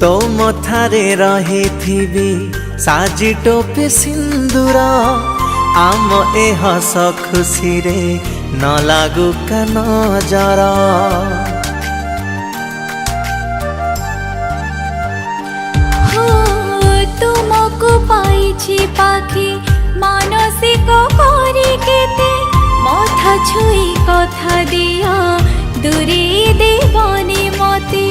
तो मथारे रही थी साजी टोपे सिंदूर आम ए हस खुशी रे न लागू का नजर। तुमको पाइछि पाखी मानसिक करी केते मथा छुई कथा दिया दूरी देवनी मते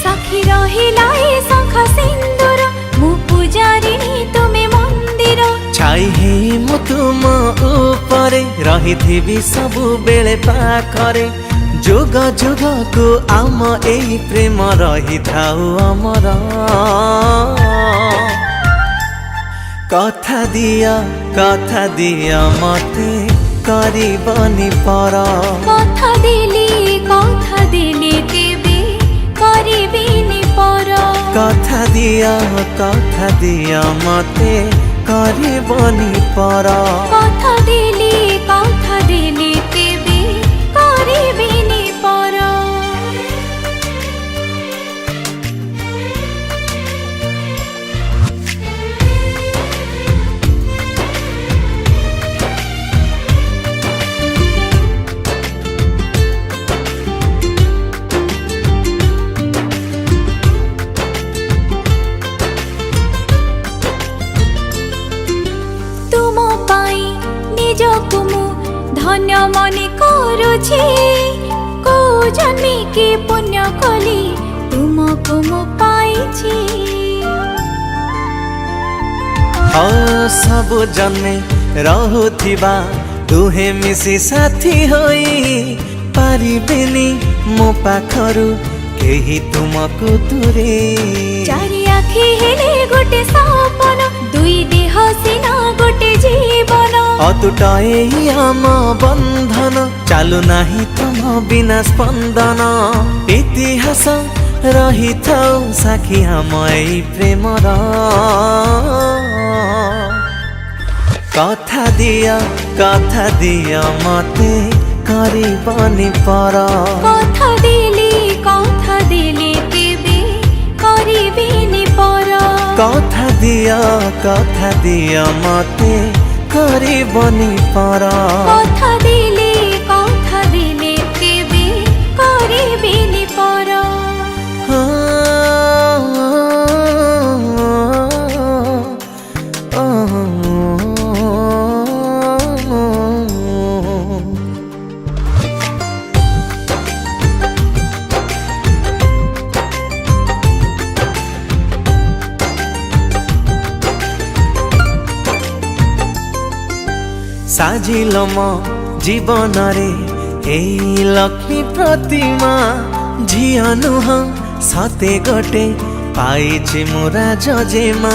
साखी रहिला ए शंख सिंदूर मु पूजारिणी तुमे मंदिर छाई हे मु तुम ऊपरे रही थी सबु बेले पाखरे जुग जुग को आम एही प्रेम रही थाउ अमर। कथा दिया मते करबनी पर कथा देली केबे करबिनी पर कथा दिया मते करबनी पर कथा देली केबे करबिनी पर। निजकु मु धन्य मने करुछि को जन्मी के पुण्य कली तुमको मु पाइछि। सब जन्मे रहुथिबा दुहे मिसी साथी होई पारिबेनी मो पाखरु केही तुमको दूरे। चारि आखि हेले गोटे सपन दुई देह सिना गोटे जीवन अतुट एही आम बंधन चालू नाही तुम बिना स्पंदन इतिहास रही थाउ साखी आम एही प्रेमर। कथा दिया मते करबनी पर कथा देली केबे करबिनी पर कथा दिया मते करबनी पर कथा देली केबे करबिनी पर। साजिल मो जीवन रे हे लक्ष्मी प्रतिमा झिया नुह सते गोटे पाइछि मोरा जजेमा।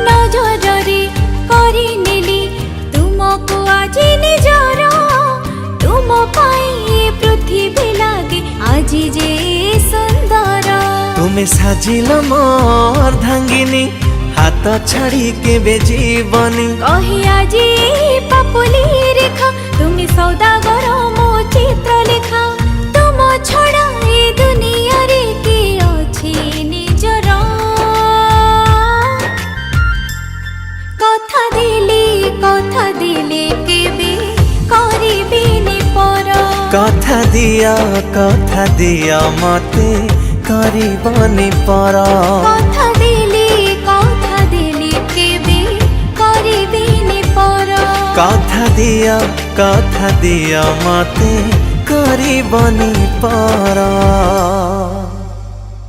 नजरे करी नेली तुमको आज निजर तुम पाई पृथ्वी लागे आज जे सुंदर। तुमे साजिल मोर अर्धांगिनी हाथ छाड़ी के बेजीवनी कही आज पापुली रेखा तुम सौदागर मो चित्र लेखा तुम छड़ा ए दुनिया रे के अछि निजर। कथा देली केबे करबिनी पर कथा दिया मते करबनी पर कथा देली केबे करबिनी पर कथा दिया मते करबनी पर।